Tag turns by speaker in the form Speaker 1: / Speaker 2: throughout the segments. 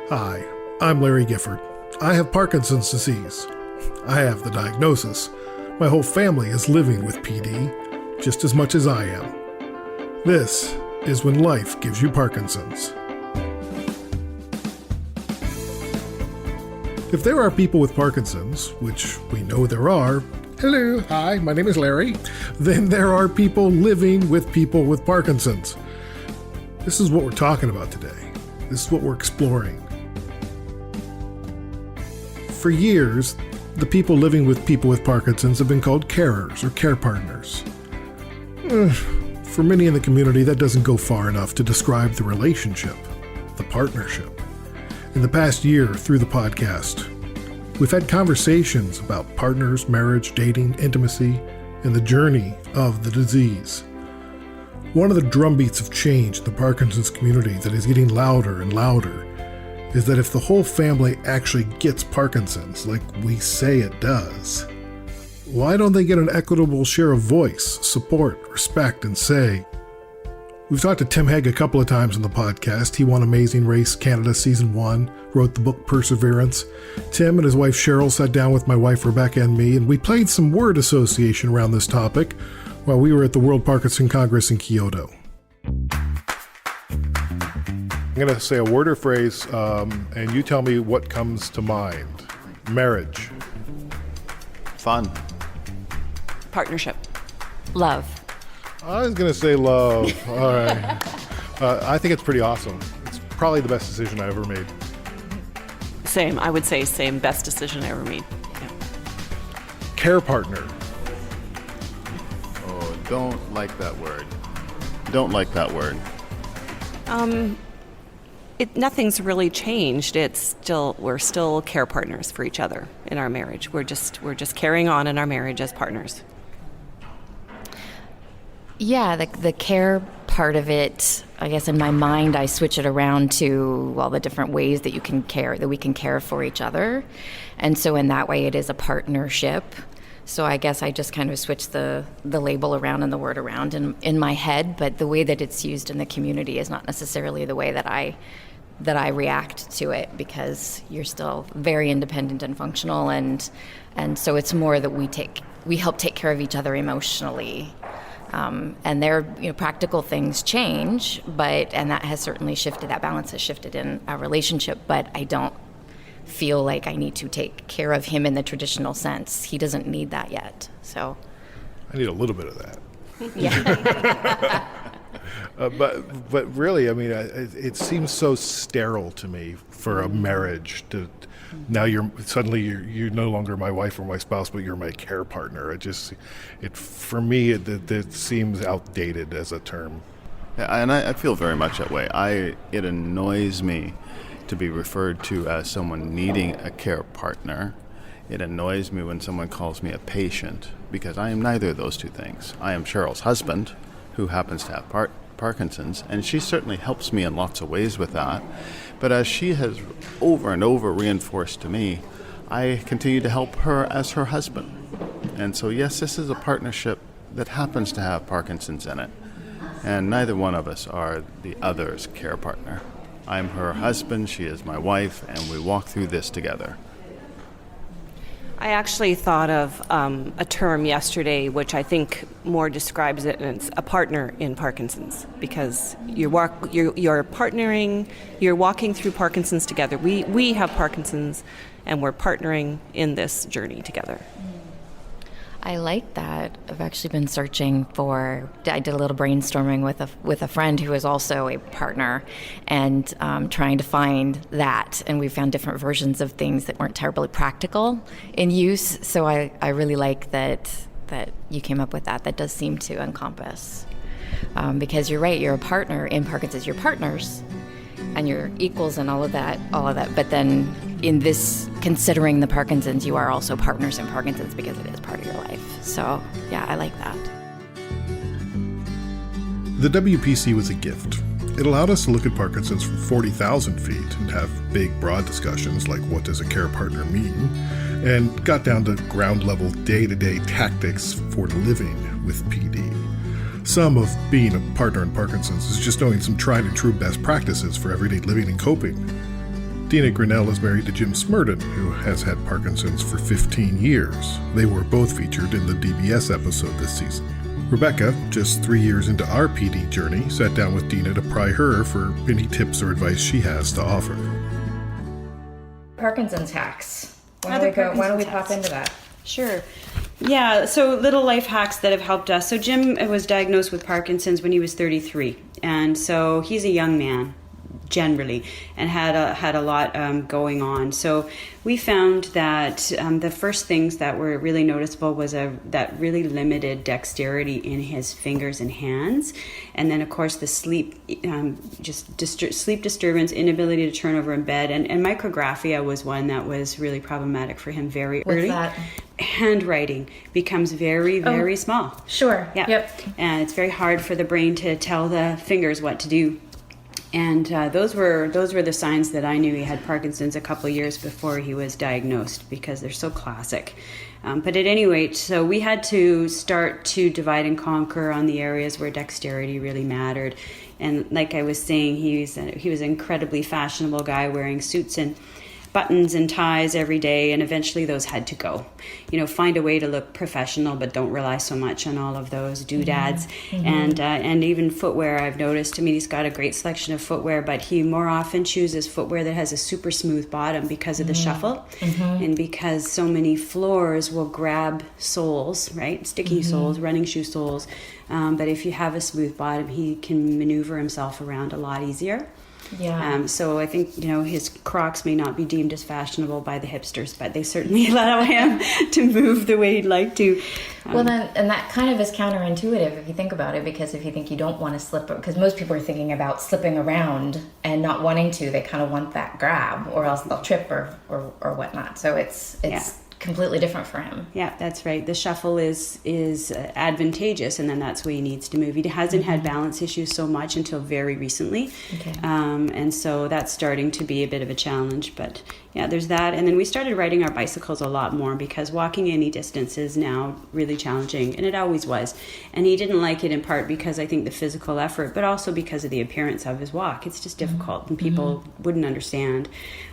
Speaker 1: Hi, I'm Larry Gifford. I have Parkinson's disease. I have the diagnosis. My whole family is living with PD, just as much as I am. This is When Life Gives You Parkinson's. If there are people with Parkinson's, which we know there are, hello, hi, my name is Larry, then there are people living with people with Parkinson's. This is what we're talking about today. This is what we're exploring. For years, the people living with people with Parkinson's have been called carers or care partners. For many in the community, that doesn't go far enough to describe the relationship, the partnership. In the past year, through the podcast, we've had conversations about partners, marriage, dating, intimacy, and the journey of the disease. One of the drumbeats of change in the Parkinson's community that is getting louder and louder is that if the whole family actually gets Parkinson's, like we say it does, why don't they get an equitable share of voice, support, respect, and say? We've talked to Tim Hague a couple of times on the podcast. He won Amazing Race Canada Season 1, wrote the book Perseverance. Tim and his wife Cheryl sat down with my wife Rebecca and me, and we played some word association around this topic while we were at the World Parkinson Congress in Kyoto. I'm going to say a word or phrase, and you tell me what comes to mind. Marriage.
Speaker 2: Fun.
Speaker 3: Partnership.
Speaker 4: Love.
Speaker 1: I was going to say love. All right. I think it's pretty awesome. It's probably the best decision I ever made.
Speaker 3: Same. I would say same. Best decision I ever made. Yeah.
Speaker 1: Care partner.
Speaker 2: Oh, don't like that word. Don't like that word.
Speaker 3: Nothing's really changed. We're still care partners for each other in our marriage. We're just carrying on in our marriage as partners.
Speaker 4: Yeah, the care part of it, I guess in my mind, I switch it around to, the different ways that we can care for each other. And so in that way, it is a partnership. So I guess I just kind of switch the label around and the word around in my head, but the way that it's used in the community is not necessarily the way that I react to it, because you're still very independent and functional, and so it's more that we help take care of each other emotionally. And their practical things change, and that has certainly shifted. That balance has shifted in our relationship, but I don't feel like I need to take care of him in the traditional sense. He doesn't need that yet. So
Speaker 1: I need a little bit of that.
Speaker 4: Yeah.
Speaker 1: But really, I mean, it seems so sterile to me for a marriage to. Now you're no longer my wife or my spouse, but you're my care partner. For me, it seems outdated as a term.
Speaker 2: Yeah, and I feel very much that way. It annoys me to be referred to as someone needing a care partner. It annoys me when someone calls me a patient, because I am neither of those two things. I am Cheryl's husband, who happens to have Parkinson's, and she certainly helps me in lots of ways with that. But as she has over and over reinforced to me, I continue to help her as her husband. And so yes, this is a partnership that happens to have Parkinson's in it. And neither one of us are the other's care partner. I'm her husband, she is my wife, and we walk through this together.
Speaker 3: I actually thought of a term yesterday which I think more describes it, and it's a partner in Parkinson's, because you're partnering, you're walking through Parkinson's together. We have Parkinson's, and we're partnering in this journey together.
Speaker 4: I like that. I've actually been searching I did a little brainstorming with a friend who is also a partner, and trying to find that. And we found different versions of things that weren't terribly practical in use. So I really like that you came up with that. That does seem to encompass. Because you're right, you're a partner in Parkinson's. You're partners, and you're equals and all of that. But then in this, considering the Parkinson's, you are also partners in Parkinson's because it is part of your life. So yeah, I like that.
Speaker 1: The WPC was a gift. It allowed us to look at Parkinson's from 40,000 feet and have big, broad discussions like what does a care partner mean, and got down to ground-level, day-to-day tactics for living with PD. Some of being a partner in Parkinson's is just knowing some tried and true best practices for everyday living and coping. Dina Grinnell is married to Jim Smurden, who has had Parkinson's for 15 years. They were both featured in the DBS episode this season. Rebecca, just 3 years into our PD journey, sat down with Dina to pry her for any tips or advice she has to offer.
Speaker 4: Parkinson's hacks. Why
Speaker 5: Other
Speaker 4: don't we
Speaker 5: Parkinson's
Speaker 4: pop
Speaker 5: hacks.
Speaker 4: into that?
Speaker 5: Sure. Yeah, so little life hacks that have helped us. So Jim was diagnosed with Parkinson's when he was 33, and so he's a young man generally, and had a lot going on. So we found that the first things that were really noticeable was that really limited dexterity in his fingers and hands, and then of course the sleep, sleep disturbance, inability to turn over in bed, and micrographia was one that was really problematic for him very early.
Speaker 4: What's that?
Speaker 5: Handwriting becomes very small.
Speaker 4: Sure.
Speaker 5: Yeah.
Speaker 4: Yep.
Speaker 5: And it's very hard for the brain to tell the fingers what to do. And those were the signs that I knew he had Parkinson's a couple of years before he was diagnosed, because they're so classic. But at any rate, so we had to start to divide and conquer on the areas where dexterity really mattered. And like I was saying, he was an incredibly fashionable guy wearing suits and buttons and ties every day, and eventually those had to go. Find a way to look professional, but don't rely so much on all of those doodads. And even footwear, I've noticed. I mean, he's got a great selection of footwear, but he more often chooses footwear that has a super smooth bottom because of the shuffle, and because so many floors will grab soles, right? Sticky soles, running shoe soles. But if you have a smooth bottom, he can maneuver himself around a lot easier.
Speaker 4: Yeah.
Speaker 5: So I think, his Crocs may not be deemed as fashionable by the hipsters, but they certainly allow him to move the way he'd like to.
Speaker 4: Well, then, and that kind of is counterintuitive if you think about it, because if you think you don't want to slip, because most people are thinking about slipping around and not wanting to, they kind of want that grab, or else they'll trip or whatnot. So it's completely different for him.
Speaker 5: Yeah, that's right. The shuffle is advantageous, and then that's where he needs to move. He hasn't had balance issues so much until very recently.
Speaker 4: Okay.
Speaker 5: And so that's starting to be a bit of a challenge. But yeah, there's that. And then we started riding our bicycles a lot more, because walking any distance is now really challenging, and it always was. And he didn't like it in part because I think the physical effort, but also because of the appearance of his walk. It's just difficult, and people wouldn't understand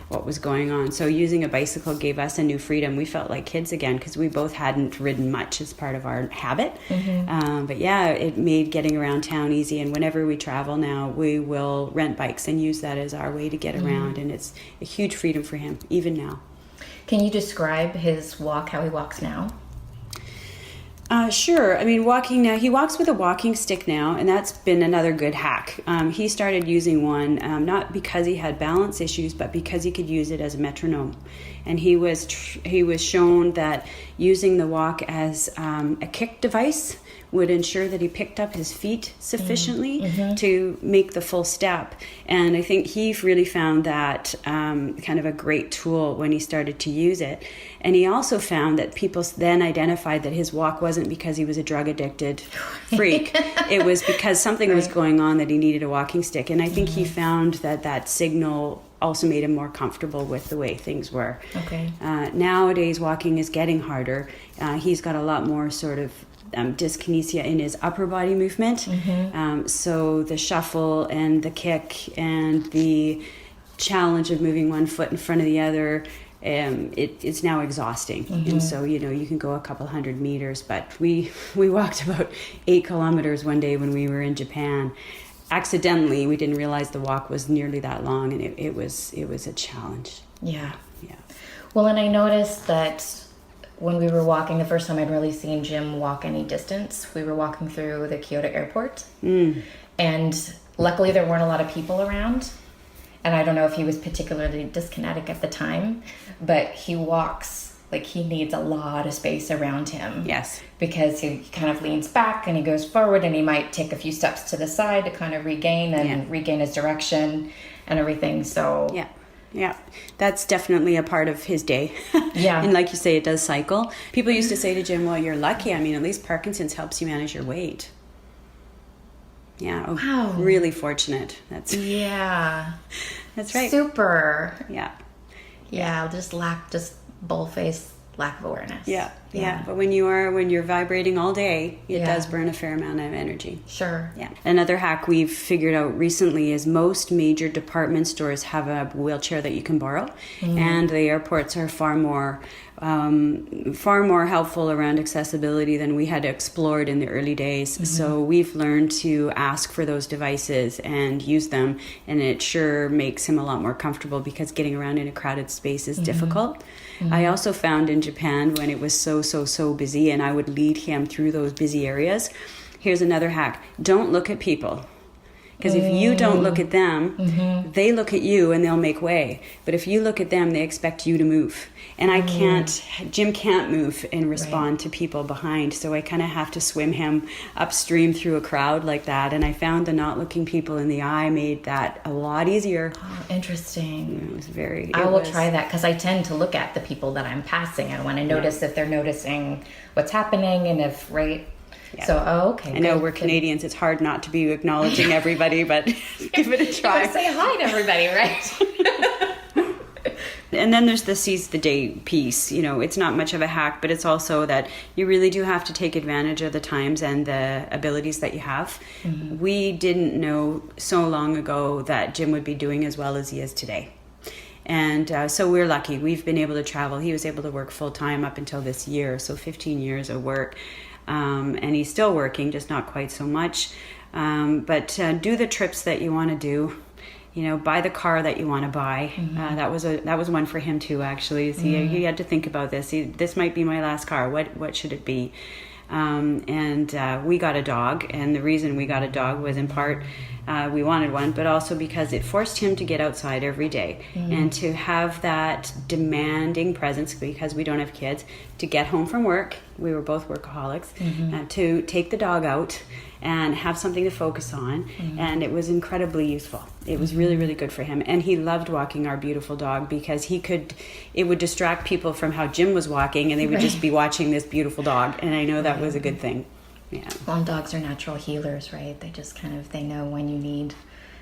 Speaker 5: what was going on. So using a bicycle gave us a new freedom. We felt like kids again, because we both hadn't ridden much as part of our habit. But yeah, it made getting around town easy. And whenever we travel now, we will rent bikes and use that as our way to get around. And it's a huge freedom for him, even now.
Speaker 4: Can you describe his walk, how he walks now?
Speaker 5: Sure. I mean, walking now, he walks with a walking stick now, and that's been another good hack. He started using one, not because he had balance issues, but because he could use it as a metronome. And he was shown that using the walk as a kick device would ensure that he picked up his feet sufficiently to make the full step. And I think he really found that kind of a great tool when he started to use it. And he also found that people then identified that his walk wasn't because he was a drug-addicted freak. It was because something was going on that he needed a walking stick. And I think he found that signal also made him more comfortable with the way things were.
Speaker 4: Okay.
Speaker 5: Nowadays, walking is getting harder. He's got a lot more sort of dyskinesia in his upper body movement. So the shuffle and the kick and the challenge of moving one foot in front of the other, it's now exhausting. And so, you can go a couple hundred meters, but we walked about 8 kilometers one day when we were in Japan. Accidentally, we didn't realize the walk was nearly that long, and it was a challenge.
Speaker 4: Yeah.
Speaker 5: Yeah.
Speaker 4: Well, and I noticed that when we were walking, the first time I'd really seen Jim walk any distance, we were walking through the Kyoto airport. And luckily there weren't a lot of people around. And I don't know if he was particularly dyskinetic at the time, but he walks like he needs a lot of space around him.
Speaker 5: Yes.
Speaker 4: Because he kind of leans back and he goes forward, and he might take a few steps to the side to kind of regain his direction and everything. So
Speaker 5: Yeah, that's definitely a part of his day.
Speaker 4: Yeah.
Speaker 5: And like you say, it does cycle. People used to say to Jim, well, you're lucky. I mean, at least Parkinson's helps you manage your weight. Yeah.
Speaker 4: Wow.
Speaker 5: Really fortunate. That's
Speaker 4: right.
Speaker 5: Super.
Speaker 4: Super.
Speaker 5: Yeah.
Speaker 4: Yeah, I'll just bull-faced lack of awareness.
Speaker 5: Yeah. But when you're vibrating all day, it does burn a fair amount of energy.
Speaker 4: Sure.
Speaker 5: Yeah. Another hack we've figured out recently is most major department stores have a wheelchair that you can borrow, and the airports are far more helpful around accessibility than we had explored in the early days. So we've learned to ask for those devices and use them, and it sure makes him a lot more comfortable because getting around in a crowded space is difficult. I also found in Japan when it was so busy and I would lead him through those busy areas. Here's another hack. Don't look at people. Because if you don't look at them, they look at you and they'll make way. But if you look at them, they expect you to move. And Jim can't move and respond to people behind. So I kind of have to swim him upstream through a crowd like that. And I found the not looking people in the eye made that a lot easier.
Speaker 4: Oh, interesting.
Speaker 5: It was very...
Speaker 4: I will try that because I tend to look at the people that I'm passing. I want to notice if they're noticing what's happening and if, right... Yeah. So, okay.
Speaker 5: I know we're Canadians. It's hard not to be acknowledging everybody, but give it a try.
Speaker 4: You gotta say hi to everybody, right?
Speaker 5: And then there's the seize the day piece. You know, it's not much of a hack, but it's also that you really do have to take advantage of the times and the abilities that you have. We didn't know so long ago that Jim would be doing as well as he is today. And so we're lucky. We've been able to travel. He was able to work full time up until this year, so 15 years of work. And he's still working, just not quite so much. But do the trips that you want to do. You know, buy the car that you want to buy. That was one for him too. Actually, he had to think about this. This might be my last car. What should it be? And we got a dog, and the reason we got a dog was in part we wanted one, but also because it forced him to get outside every day and to have that demanding presence, because we don't have kids, to get home from work. We were both workaholics, to take the dog out and have something to focus on. And it was incredibly useful. It was really, really good for him. And he loved walking our beautiful dog because it would distract people from how Jim was walking, and they would just be watching this beautiful dog. And I know that was a good thing. Yeah.
Speaker 4: Well, dogs are natural healers, right? They just they know when you need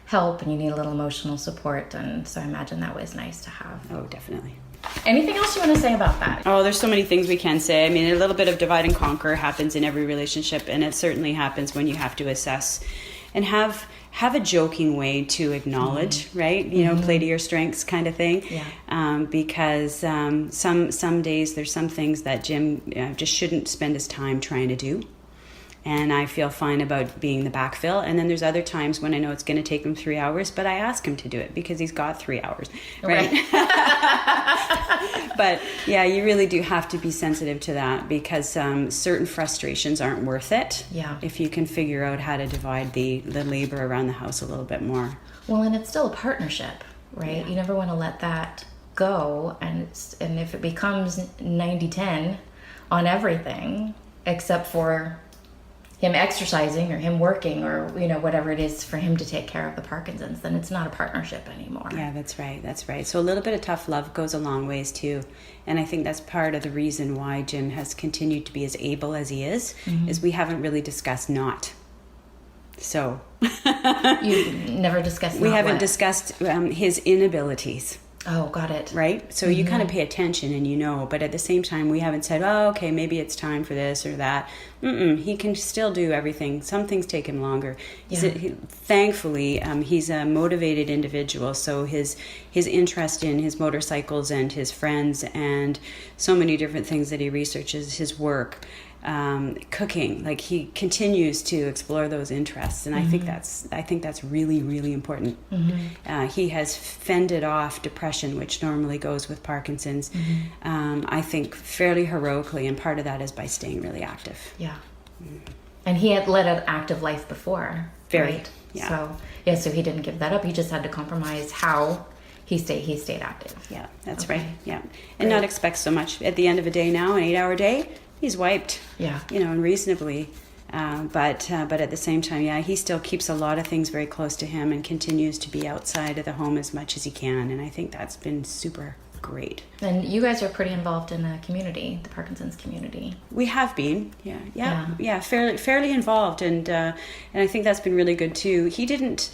Speaker 4: help and you need a little emotional support. And so I imagine that was nice to have.
Speaker 5: Oh, definitely.
Speaker 4: Anything else you want to say about that?
Speaker 5: Oh, there's so many things we can say. I mean, a little bit of divide and conquer happens in every relationship, and it certainly happens when you have to assess and have a joking way to acknowledge, right? You know, play to your strengths kind of thing. Yeah. Because some days there's some things that Jim just shouldn't spend his time trying to do. And I feel fine about being the backfill. And then there's other times when I know it's going to take him 3 hours, but I ask him to do it because he's got 3 hours, right? But yeah, you really do have to be sensitive to that because certain frustrations aren't worth it. Yeah. If you can figure out how to divide the labor around the house a little bit more.
Speaker 4: Well, and it's still a partnership, right? Yeah. You never want to let that go. And if it becomes 90-10 on everything, except for him exercising or him working or, you know, whatever it is for him to take care of the Parkinson's, then it's not a partnership anymore.
Speaker 5: Yeah, that's right. So a little bit of tough love goes a long ways too. And I think that's part of the reason why Jim has continued to be as able as he is we haven't really discussed not. So.
Speaker 4: You never discussed
Speaker 5: We haven't discussed his inabilities.
Speaker 4: Oh, got it.
Speaker 5: Right? So you kind of pay attention and you know, but at the same time, we haven't said, oh, okay, maybe it's time for this or that. He can still do everything. Some things take him longer. Yeah. Thankfully, he's a motivated individual, so his interest in his motorcycles and his friends and so many different things that he researches, his work, cooking, like he continues to explore those interests, and I think that's really, really important. He has fended off depression, which normally goes with Parkinson's, I think fairly heroically, and part of that is by staying really active.
Speaker 4: Yeah. And he had led an active life before.
Speaker 5: Very.
Speaker 4: Right?
Speaker 5: Yeah.
Speaker 4: So he didn't give that up. He just had to compromise how he stayed active.
Speaker 5: Yeah, that's right. Yeah. And not expect so much. At the end of a day now, an 8-hour day, he's wiped. Yeah. You know, and reasonably. But at the same time, yeah, he still keeps a lot of things very close to him and continues to be outside of the home as much as he can. And I think that's been super great.
Speaker 4: And you guys are pretty involved in the community, the Parkinson's community.
Speaker 5: We have been, yeah, fairly involved, and I think that's been really good too. He didn't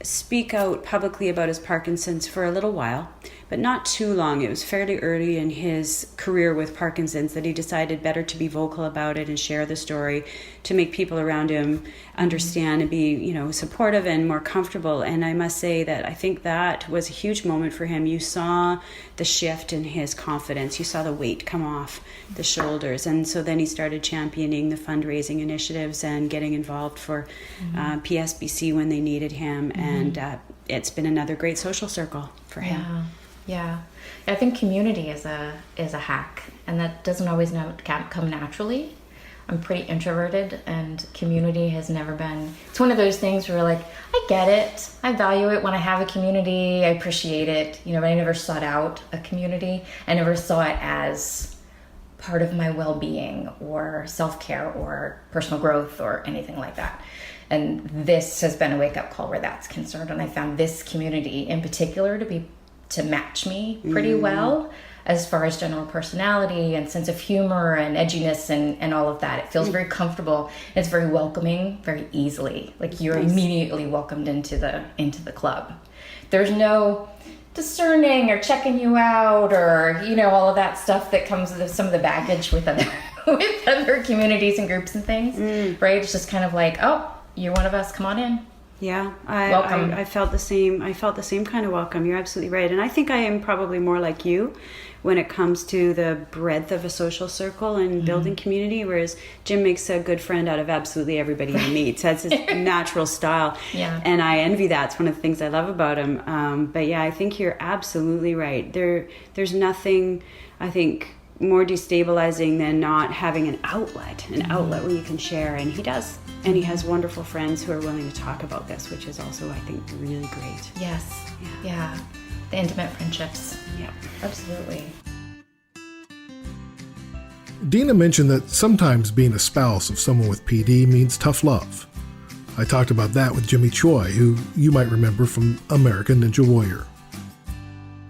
Speaker 5: speak out publicly about his Parkinson's for a little while, but not too long. It was fairly early in his career with Parkinson's that he decided better to be vocal about it and share the story to make people around him understand and be, supportive and more comfortable. And I must say that I think that was a huge moment for him. You saw the shift in his confidence. You saw the weight come off the shoulders. And so then he started championing the fundraising initiatives and getting involved for PSBC when they needed him. And it's been another great social circle for him.
Speaker 4: Yeah. I think community is a hack, and that doesn't always come naturally. I'm pretty introverted, and community has never been... It's one of those things where, like, I get it. I value it when I have a community. I appreciate it. But I never sought out a community. I never saw it as part of my well-being or self-care or personal growth or anything like that. And this has been a wake-up call where that's concerned. And I found this community in particular to match me pretty well as far as general personality and sense of humor and edginess and all of that. It feels very comfortable. It's very welcoming, very easily. Like you're immediately welcomed into the club. There's no discerning or checking you out or, all of that stuff that comes with some of the baggage with other communities and groups and things, right? It's just kind of like, oh, you're one of us, come on in.
Speaker 5: Yeah,
Speaker 4: Welcome.
Speaker 5: I felt the same. I felt the same kind of welcome. You're absolutely right, and I think I am probably more like you when it comes to the breadth of a social circle and building community. Whereas Jim makes a good friend out of absolutely everybody he meets. That's his natural style.
Speaker 4: Yeah,
Speaker 5: and I envy that. It's one of the things I love about him. But yeah, I think you're absolutely right. There's nothing, I think, more destabilizing than not having an outlet where you can share, and he does. And he has wonderful friends who are willing to talk about this, which is also, I think, really great.
Speaker 4: Yes. Yeah. The intimate friendships.
Speaker 5: Yeah.
Speaker 4: Absolutely.
Speaker 1: Dina mentioned that sometimes being a spouse of someone with PD means tough love. I talked about that with Jimmy Choi, who you might remember from American Ninja Warrior.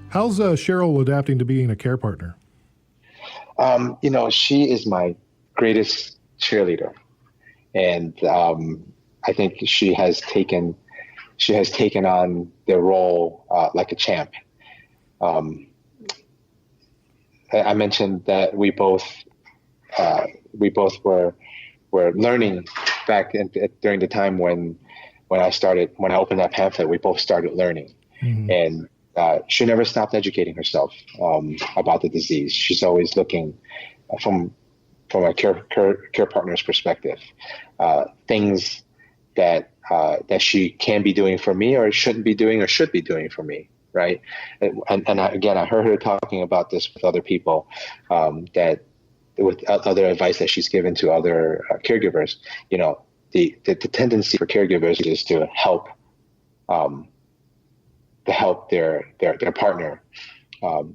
Speaker 1: How's Cheryl adapting to being a care partner?
Speaker 6: She is my greatest cheerleader. And I think she has taken on the role like a champ. I mentioned that we both were learning back during the time when I opened that pamphlet. We both started learning, and she never stopped educating herself about the disease. She's always looking from a care partner's perspective, things that she can be doing for me or shouldn't be doing or should be doing for me, right? And I heard her talking about this with other people, that with other advice that she's given to other caregivers. The tendency for caregivers is to help their partner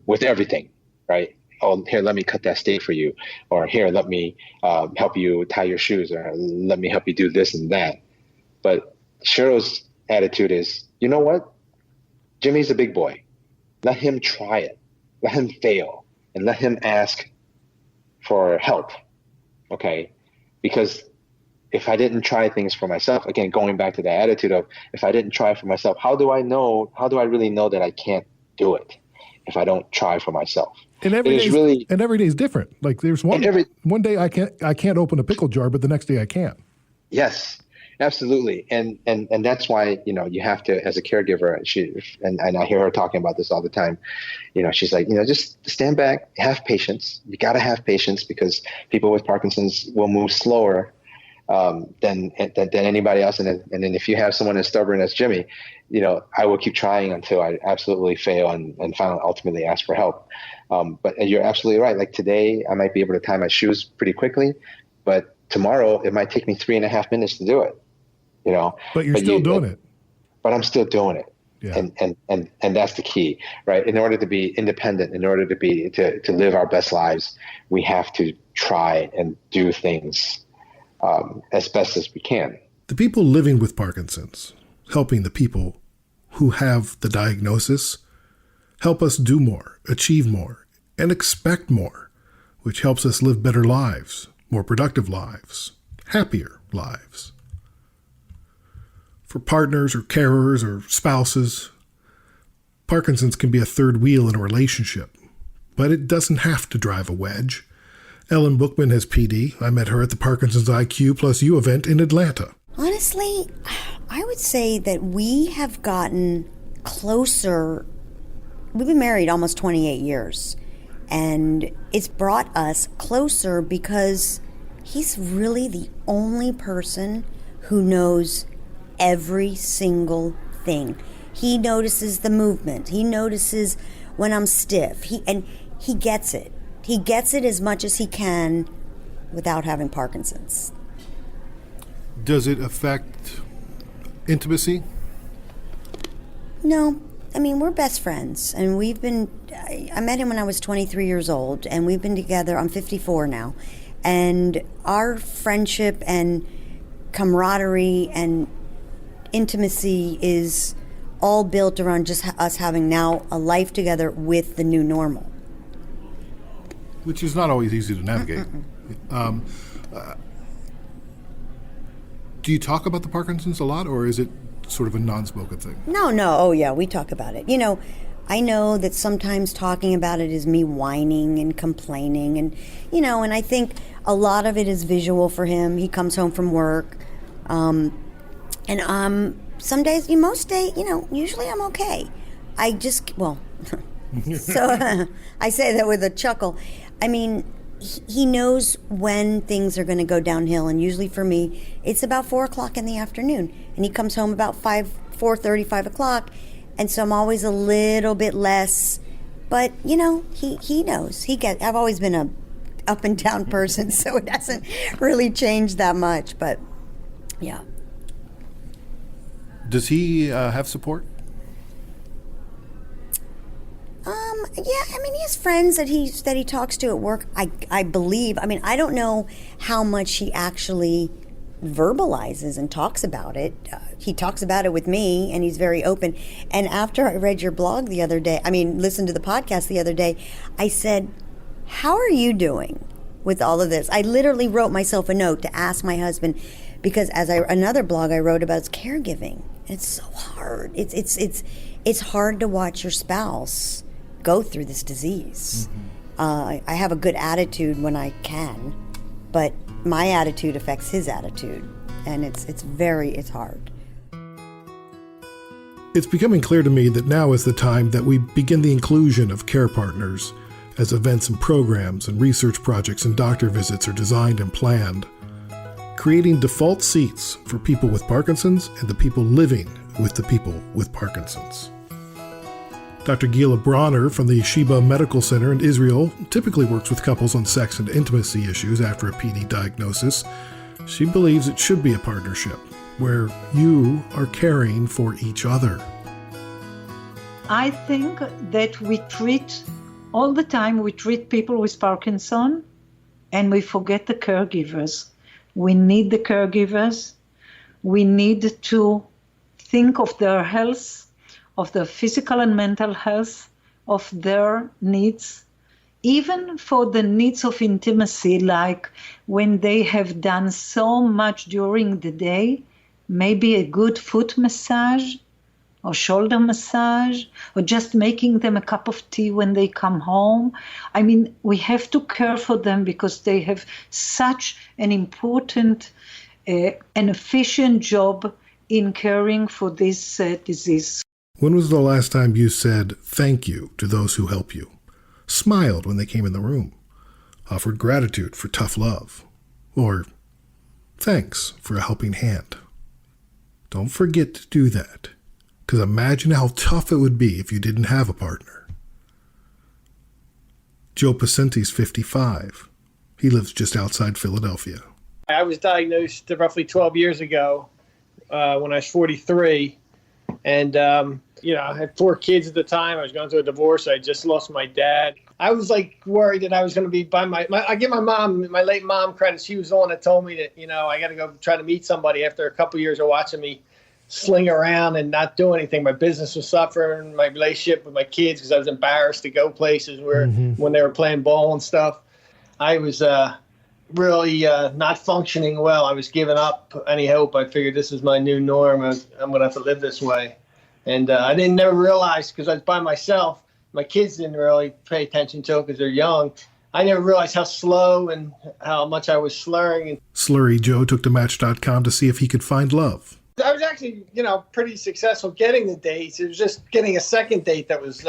Speaker 6: with everything, right? Oh, here, let me cut that steak for you, or here, let me help you tie your shoes, or let me help you do this and that. But Cheryl's attitude is, you know what? Jimmy's a big boy. Let him try it. Let him fail, and let him ask for help, okay? Because if I didn't try things for myself, again, going back to the attitude of, if I didn't try for myself, how do I really know that I can't do it if I don't try for myself?
Speaker 1: And every day is different. Like there's one day I can't open a pickle jar, but the next day I can.
Speaker 6: Yes, absolutely. And that's why, you have to, as a caregiver, and I hear her talking about this all the time, she's like, just stand back, have patience. You got to have patience, because people with Parkinson's will move slower than anybody else. And then if you have someone as stubborn as Jimmy, I will keep trying until I absolutely fail and finally ultimately ask for help. But you're absolutely right. Like today, I might be able to tie my shoes pretty quickly, but tomorrow it might take me 3.5 minutes to do it.
Speaker 1: But you're still doing it.
Speaker 6: But I'm still doing it.
Speaker 1: Yeah.
Speaker 6: And that's the key, right? In order to be independent, in order to live our best lives, we have to try and do things as best as we can.
Speaker 1: The people living with Parkinson's, helping the people who have the diagnosis, help us do more, achieve more, and expect more, which helps us live better lives, more productive lives, happier lives. For partners or carers or spouses, Parkinson's can be a third wheel in a relationship, but it doesn't have to drive a wedge. Ellen Bookman has PD. I met her at the Parkinson's IQ Plus U event in Atlanta.
Speaker 7: Honestly, I would say that we have gotten closer. We've been married almost 28 years, and it's brought us closer because he's really the only person who knows every single thing. He notices the movement. He notices when I'm stiff. He gets it. He gets it as much as he can without having Parkinson's.
Speaker 1: Does it affect intimacy?
Speaker 7: No. I mean, we're best friends, and I met him when I was 23 years old, and we've been together. I'm 54 now, and our friendship and camaraderie and intimacy is all built around just us having now a life together with the new normal.
Speaker 1: Which is not always easy to navigate. Do you talk about the Parkinson's a lot, or is it sort of a non-spoken thing?
Speaker 7: No. Oh, yeah, we talk about it. I know that sometimes talking about it is me whining and complaining. And, and I think a lot of it is visual for him. He comes home from work. Some days, most days, usually I'm okay. So I say that with a chuckle. I mean, he knows when things are going to go downhill, and usually for me, it's about 4 o'clock in the afternoon, and he comes home about 4:30, 5 o'clock, and so I'm always a little bit less, but, he knows. I've always been a up and down person, so it hasn't really changed that much, but, yeah.
Speaker 1: Does he have support?
Speaker 7: Yeah, I mean, he has friends that he talks to at work. I believe. I mean, I don't know how much he actually verbalizes and talks about it. He talks about it with me, and he's very open. And after I read your blog the other day, listened to the podcast the other day, I said, "How are you doing with all of this?" I literally wrote myself a note to ask my husband, because another blog I wrote about is caregiving. It's so hard. It's hard to watch your spouse go through this disease. Mm-hmm. I have a good attitude when I can, but my attitude affects his attitude, and it's hard.
Speaker 1: It's becoming clear to me that now is the time that we begin the inclusion of care partners as events and programs and research projects and doctor visits are designed and planned, creating default seats for people with Parkinson's and the people living with the people with Parkinson's. Dr. Gila Bronner from the Sheba Medical Center in Israel typically works with couples on sex and intimacy issues after a PD diagnosis. She believes it should be a partnership where you are caring for each other.
Speaker 8: I think that all the time we treat people with Parkinson and we forget the caregivers. We need the caregivers. We need to think of their health, of their physical and mental health, of their needs, even for the needs of intimacy, like when they have done so much during the day, maybe a good foot massage or shoulder massage, or just making them a cup of tea when they come home. We have to care for them because they have such an important and efficient job in caring for this disease.
Speaker 1: When was the last time you said thank you to those who help you, smiled when they came in the room, offered gratitude for tough love, or thanks for a helping hand? Don't forget to do that, because imagine how tough it would be if you didn't have a partner. Joe Pacenti's 55. He lives just outside Philadelphia.
Speaker 9: I was diagnosed roughly 12 years ago when I was 43. And, I had 4 kids at the time. I was going through a divorce. I just lost my dad. I was worried that I was going to be by I give my late mom credit. She was the one that told me that, I got to go try to meet somebody after a couple of years of watching me sling around and not do anything. My business was suffering, my relationship with my kids, because I was embarrassed to go places when they were playing ball and stuff. I was really not functioning well. I was giving up any hope. I figured this is my new norm. I'm going to have to live this way. And I didn't never realize, because I was by myself, my kids didn't really pay attention to it because they're young. I never realized how slow and how much I was slurring. And
Speaker 1: Slurry Joe took to Match.com to see if he could find love.
Speaker 9: I was actually, pretty successful getting the dates. It was just getting a second date that was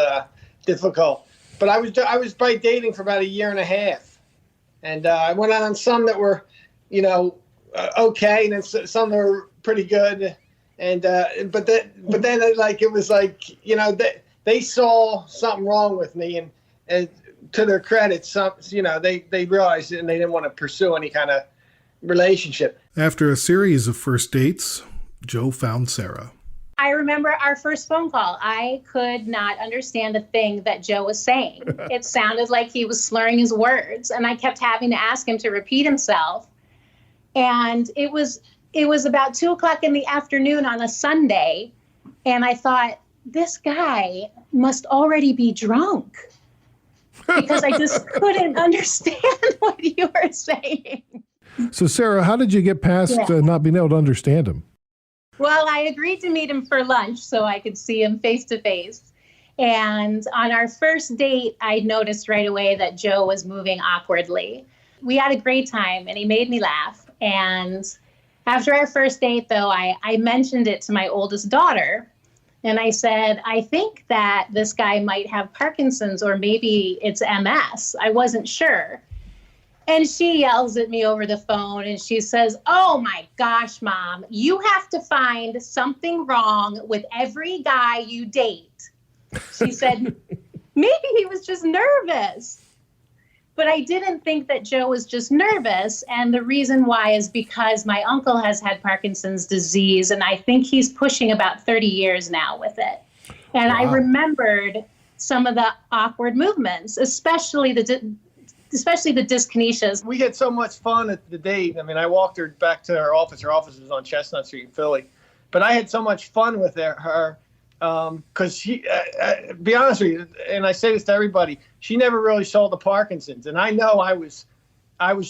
Speaker 9: difficult. But I was by dating for about a year and a half, and I went on some that were, okay, and then some that were pretty good, and but then it was like they saw something wrong with me, and to their credit, they realized it and they didn't want to pursue any kind of relationship.
Speaker 1: After a series of first dates, Joe found Sarah.
Speaker 10: I remember our first phone call. I could not understand a thing that Joe was saying. It sounded like he was slurring his words, and I kept having to ask him to repeat himself. And it was about 2:00 in the afternoon on a Sunday, and I thought, this guy must already be drunk, because I just couldn't understand what you were saying.
Speaker 1: So, Sarah, how did you get past not being able to understand him?
Speaker 10: Well, I agreed to meet him for lunch so I could see him face to face. And on our first date, I noticed right away that Joe was moving awkwardly. We had a great time and he made me laugh. And after our first date, though, I mentioned it to my oldest daughter. And I said, I think that this guy might have Parkinson's, or maybe it's MS. I wasn't sure. And she yells at me over the phone and she says, oh my gosh, Mom, you have to find something wrong with every guy you date. She said, maybe he was just nervous. But I didn't think that Joe was just nervous. And the reason why is because my uncle has had Parkinson's disease, and I think he's pushing about 30 years now with it. And wow. I remembered some of the awkward movements, especially the dyskinesias.
Speaker 9: We had so much fun at the date. I mean, I walked her back to her office. Her office is on Chestnut Street in Philly. But I had so much fun with her because she, be honest with you, and I say this to everybody, she never really saw the Parkinson's. And I know I was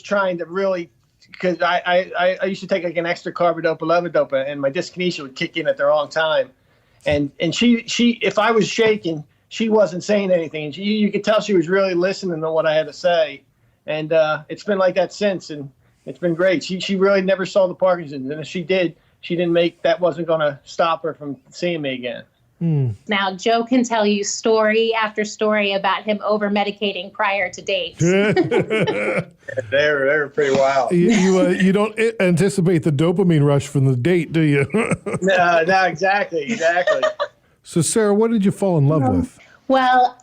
Speaker 9: trying to really, because I used to take like an extra carbidopa, levodopa, and my dyskinesia would kick in at the wrong time. And she if I was shaking, she wasn't saying anything. And you could tell she was really listening to what I had to say. And it's been like that since, and it's been great. She really never saw the Parkinson's. And if she did, that wasn't going to stop her from seeing me again.
Speaker 10: Now, Joe can tell you story after story about him over-medicating prior to dates.
Speaker 9: They were pretty wild.
Speaker 1: You don't anticipate the dopamine rush from the date, do you?
Speaker 9: No, exactly.
Speaker 1: So, Sarah, what did you fall in love with?
Speaker 10: Well,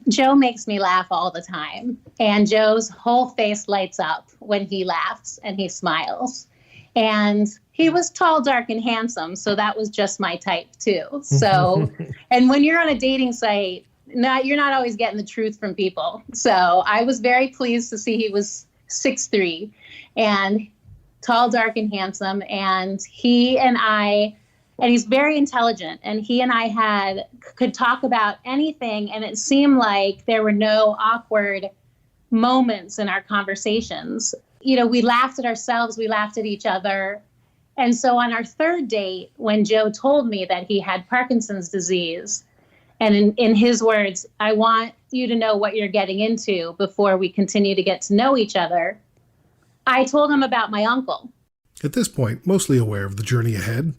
Speaker 10: Joe makes me laugh all the time, and Joe's whole face lights up when he laughs and he smiles. And he was tall, dark, and handsome, so that was just my type too. So, and when you're on a dating site, you're not always getting the truth from people. So I was very pleased to see he was 6'3", and tall, dark, and handsome. And he's very intelligent, and he and I could talk about anything, and it seemed like there were no awkward moments in our conversations. We laughed at ourselves, we laughed at each other. And so on our third date, when Joe told me that he had Parkinson's disease, and in his words, I want you to know what you're getting into before we continue to get to know each other, I told him about my uncle.
Speaker 1: At this point, mostly aware of the journey ahead,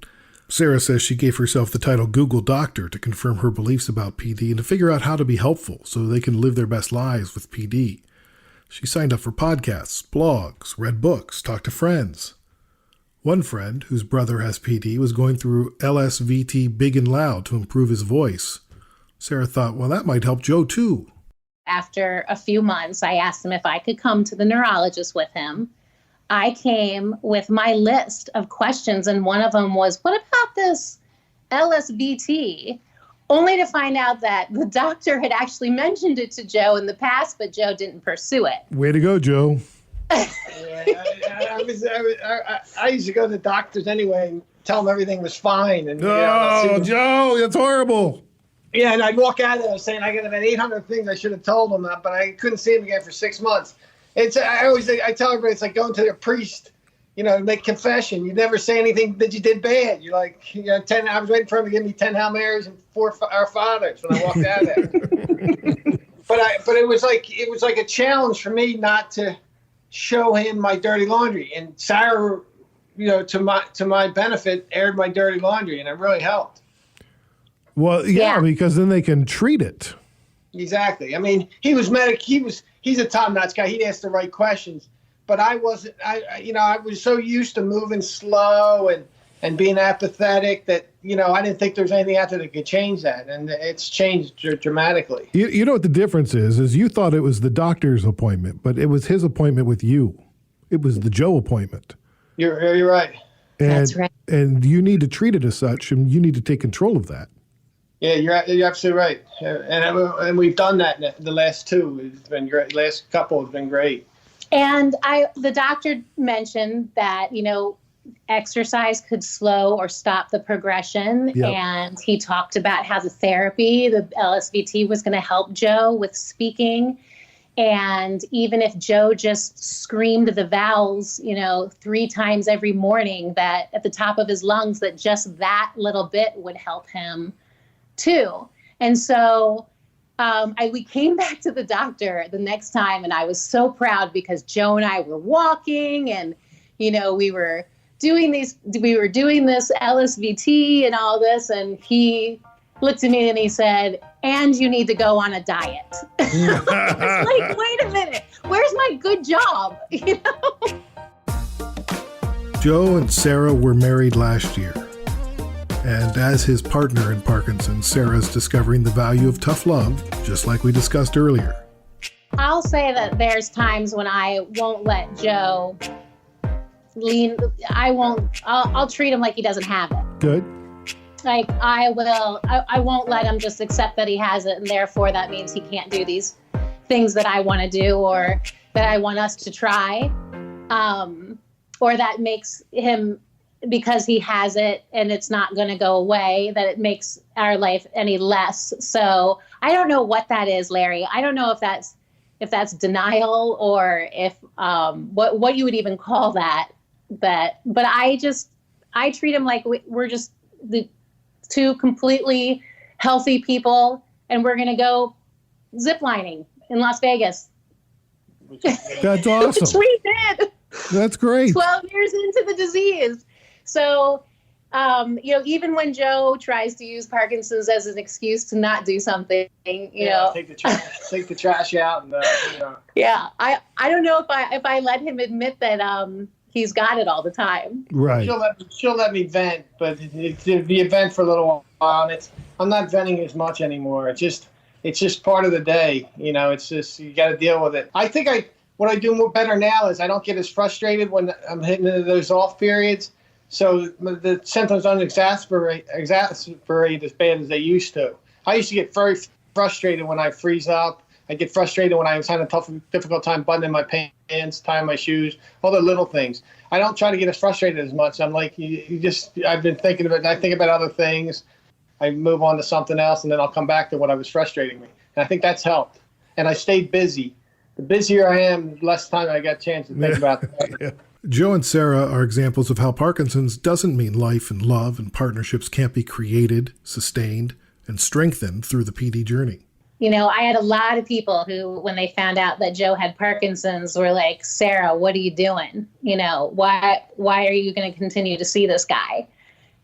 Speaker 1: Sarah says she gave herself the title Google Doctor to confirm her beliefs about PD and to figure out how to be helpful so they can live their best lives with PD. She signed up for podcasts, blogs, read books, talked to friends. One friend, whose brother has PD, was going through LSVT big and loud to improve his voice. Sarah thought, well, that might help Joe too.
Speaker 10: After a few months, I asked him if I could come to the neurologist with him. I came with my list of questions, and one of them was, what about this LSVT? Only to find out that the doctor had actually mentioned it to Joe in the past, but Joe didn't pursue it.
Speaker 1: Way to go, Joe.
Speaker 9: I used to go to the doctors anyway and tell them everything was fine. And,
Speaker 1: Joe, that's horrible.
Speaker 9: Yeah, and I'd walk out of there saying I got about 800 things I should have told them, but I couldn't see him again for 6 months. I tell everybody it's like going to the priest make confession. You never say anything that you did bad. You're like, 10. I was waiting for him to give me 10 Hail Marys and 4 Our Fathers when I walked out of there. But it was like a challenge for me not to show him my dirty laundry. And Sarah, to my benefit, aired my dirty laundry, and it really helped.
Speaker 1: Well, yeah, because then they can treat it.
Speaker 9: Exactly. I mean, he's a top-notch guy. He'd ask the right questions. But I wasn't, I was so used to moving slow and being apathetic that, I didn't think there was anything out there that could change that. And it's changed dramatically.
Speaker 1: You know what the difference is you thought it was the doctor's appointment, but it was his appointment with you. It was the Joe appointment.
Speaker 9: You're right.
Speaker 4: That's right.
Speaker 1: And you need to treat it as such, and you need to take control of that.
Speaker 9: Yeah, you're absolutely right. And we've done that the last two. It's been great. Last couple has been great.
Speaker 10: And the doctor mentioned that, exercise could slow or stop the progression.
Speaker 1: Yep.
Speaker 10: And he talked about how the LSVT was going to help Joe with speaking. And even if Joe just screamed the vowels, 3 times every morning that at the top of his lungs, that just that little bit would help him too. And so we came back to the doctor the next time, and I was so proud because Joe and I were walking, and we were doing this LSVT and all this, and he looked at me and he said, "And you need to go on a diet." I was like, wait a minute, where's my good job?
Speaker 1: Joe and Sarah were married last year. And as his partner in Parkinson's, Sarah's discovering the value of tough love, just like we discussed earlier.
Speaker 10: I'll say that there's times when I won't let Joe lean. I'll treat him like he doesn't have it.
Speaker 1: Good.
Speaker 10: Like I won't let him just accept that he has it, and therefore that means he can't do these things that I want to do or that I want us to try. Or that makes him, because he has it and it's not going to go away, that it makes our life any less. So I don't know what that is, Larry. I don't know if that's denial or if what you would even call that. But I treat him like we're just the 2 completely healthy people, and we're going to go ziplining in Las Vegas.
Speaker 1: That's awesome.
Speaker 10: Which we did.
Speaker 1: That's great.
Speaker 10: 12 years into the disease. So, even when Joe tries to use Parkinson's as an excuse to not do something, take
Speaker 9: the trash out, and
Speaker 10: Yeah, I don't know if I let him admit that he's got it all the time.
Speaker 1: Right.
Speaker 9: She'll let me vent, but it'll be a vent for a little while. And I'm not venting as much anymore. It's just part of the day. It's just you got to deal with it. I think what I do more better now is I don't get as frustrated when I'm hitting into those off periods. So the symptoms don't exacerbate as bad as they used to. I used to get very frustrated when I freeze up. I get frustrated when I was having a difficult time buttoning my pants, tying my shoes, all the little things. I don't try to get as frustrated as much. I'm like, I've been thinking of it, and I think about other things. I move on to something else, and then I'll come back to what was frustrating me. And I think that's helped. And I stayed busy. The busier I am, the less time I got a chance to think about that.
Speaker 1: Yeah. Joe and Sarah are examples of how Parkinson's doesn't mean life and love and partnerships can't be created, sustained, and strengthened through the PD journey.
Speaker 10: I had a lot of people who, when they found out that Joe had Parkinson's, were like, "Sarah, what are you doing? Why are you going to continue to see this guy?"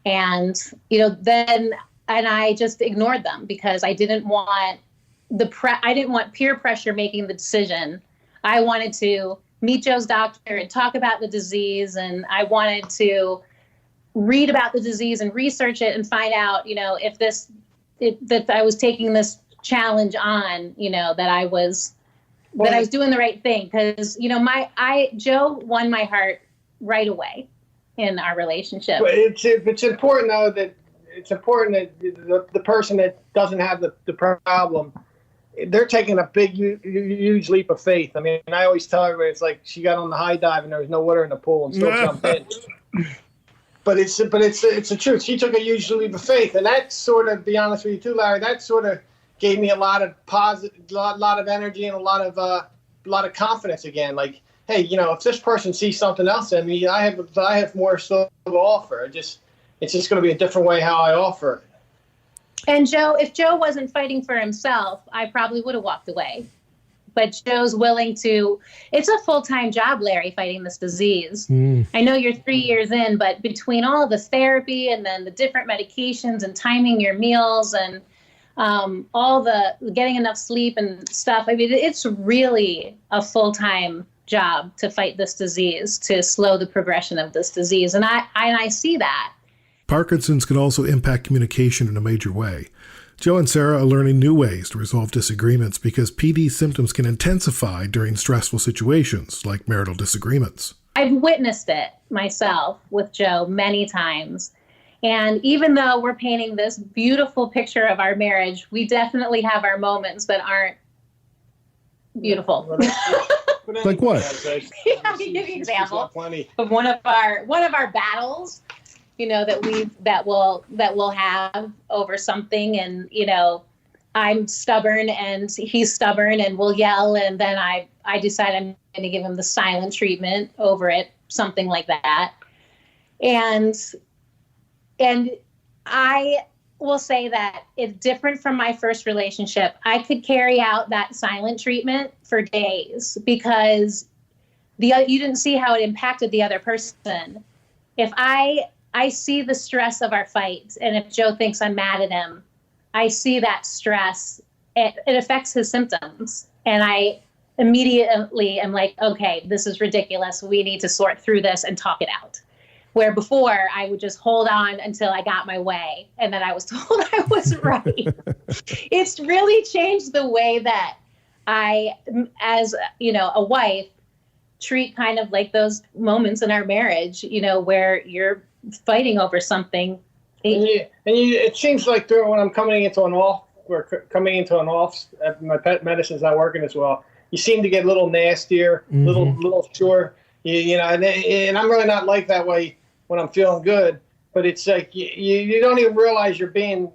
Speaker 10: And, then I just ignored them because I didn't want I didn't want peer pressure making the decision. I wanted to meet Joe's doctor and talk about the disease, and I wanted to read about the disease and research it and find out, that I was taking this challenge on, that I was doing the right thing. Because, Joe won my heart right away in our relationship.
Speaker 9: But it's important, though, that the person that doesn't have the problem, they're taking a big, huge leap of faith. I mean, I always tell everybody, it's like she got on the high dive and there was no water in the pool and still jumped in. But it's the truth. She took a huge leap of faith, and that sort of, be honest with you too, Larry, that sort of gave me a lot of positive, lot of energy and a lot of confidence again. Like, hey, if this person sees something else in me, I have more still to offer. It's just going to be a different way how I offer it.
Speaker 10: And Joe, if Joe wasn't fighting for himself, I probably would have walked away. But Joe's willing to. It's a full-time job, Larry, fighting this disease. I know you're 3 years in, but between all the therapy and then the different medications and timing your meals and all the getting enough sleep and stuff, I mean, it's really a full-time job to fight this disease, to slow the progression of this disease. And I see that.
Speaker 1: Parkinson's can also impact communication in a major way. Joe and Sarah are learning new ways to resolve disagreements because PD symptoms can intensify during stressful situations like marital disagreements.
Speaker 10: I've witnessed it myself with Joe many times. And even though we're painting this beautiful picture of our marriage, we definitely have our moments that aren't beautiful.
Speaker 1: Like what?
Speaker 10: I'll give you an example of one of our battles. That we'll have over something, and I'm stubborn and he's stubborn, and we'll yell, and then I decide I'm going to give him the silent treatment over it, something like that. And I will say that it's different from my first relationship. I could carry out that silent treatment for days because you didn't see how it impacted the other person. If I see the stress of our fight, and if Joe thinks I'm mad at him, I see that stress. It affects his symptoms, and I immediately am like, okay, this is ridiculous. We need to sort through this and talk it out. Where before, I would just hold on until I got my way, and then I was told I wasn't right. It's really changed the way that I, as a wife, treat kind of like those moments in our marriage, where you're fighting over something.
Speaker 9: It seems like when I'm coming into an off, my pet medicine's not working as well. You seem to get a little nastier, little sure, and I'm really not like that way when I'm feeling good. But it's like you don't even realize you're being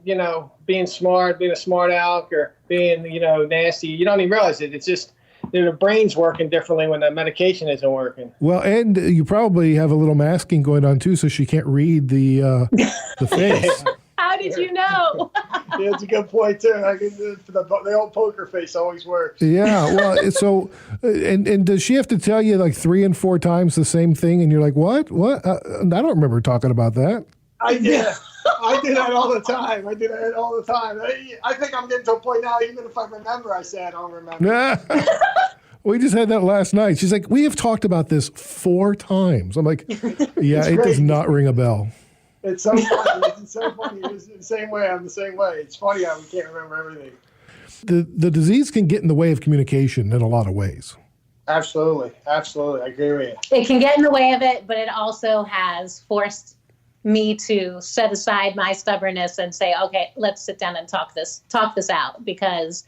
Speaker 9: smart, being a smart aleck, or being nasty. You don't even realize it. It's just the brain's working differently when the medication isn't working.
Speaker 1: Well, and you probably have a little masking going on too, so she can't read the face.
Speaker 10: How did you know?
Speaker 9: Yeah, it's a good point too. The old poker face always works.
Speaker 1: Yeah. Well, so and does she have to tell you like 3 and 4 times the same thing, and you're like, what? I don't remember talking about that.
Speaker 9: I do that all the time. I think I'm getting to a point now, even if I remember, I say I don't remember.
Speaker 1: We just had that last night. She's like, we have talked about this 4 times. I'm like, yeah, it does not ring a bell.
Speaker 9: It's so funny. It's so funny. It's the same way. I'm the same way. It's funny how we can't remember everything.
Speaker 1: The disease can get in the way of communication in a lot of ways.
Speaker 9: Absolutely. I agree with you.
Speaker 10: It can get in the way of it, but it also has forced me to set aside my stubbornness and say, okay, let's sit down and talk this out, because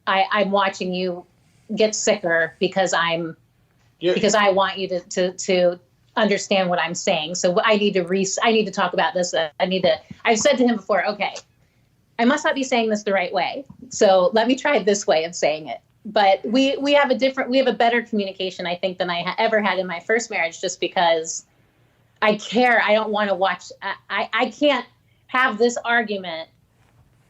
Speaker 10: I'm watching you get sicker because I want you to understand what I'm saying. So I need to talk about this. I've said to him before, okay, I must not be saying this the right way. So let me try this way of saying it. But we have a better communication, I think, than I ever had in my first marriage, just because I care. I don't want to watch. I can't have this argument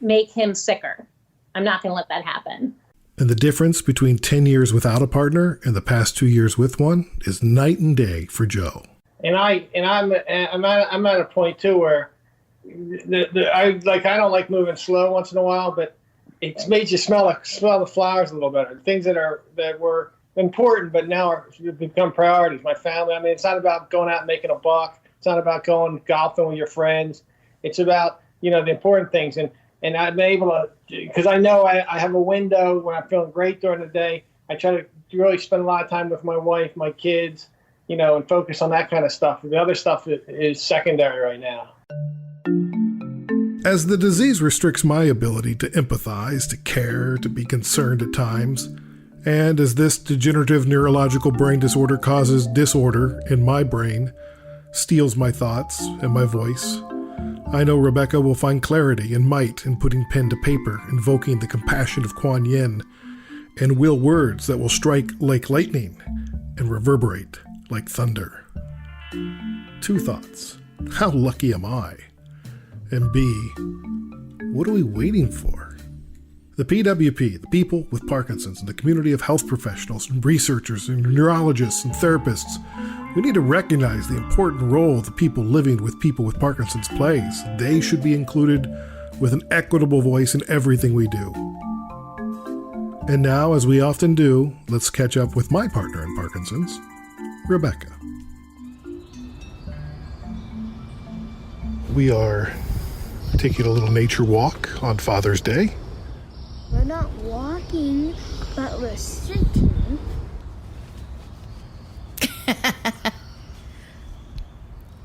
Speaker 10: make him sicker. I'm not going to let that happen.
Speaker 1: And the difference between 10 years without a partner and the past 2 years with one is night and day for Joe.
Speaker 9: And I'm at a point too where I don't like moving slow once in a while, but it's made you smell the flowers a little better. Things that were important, but now have become priorities. My family. I mean, it's not about going out and making a buck. It's not about going golfing with your friends. It's about the important things. And I'm able to, because I know I have a window when I'm feeling great during the day. I try to really spend a lot of time with my wife, my kids, and focus on that kind of stuff. The other stuff is secondary right now.
Speaker 1: As the disease restricts my ability to empathize, to care, to be concerned at times, and as this degenerative neurological brain disorder causes disorder in my brain, steals my thoughts and my voice, I know Rebecca will find clarity and might in putting pen to paper, invoking the compassion of Kuan Yin, and will words that will strike like lightning and reverberate like thunder. 2 thoughts. How lucky am I? And B, what are we waiting for? The PWP, the people with Parkinson's, and the community of health professionals and researchers and neurologists and therapists, we need to recognize the important role the people living with people with Parkinson's plays. They should be included with an equitable voice in everything we do. And now, as we often do, let's catch up with my partner in Parkinson's, Rebecca. We are taking a little nature walk on Father's Day.
Speaker 11: We're not walking, but we're sitting.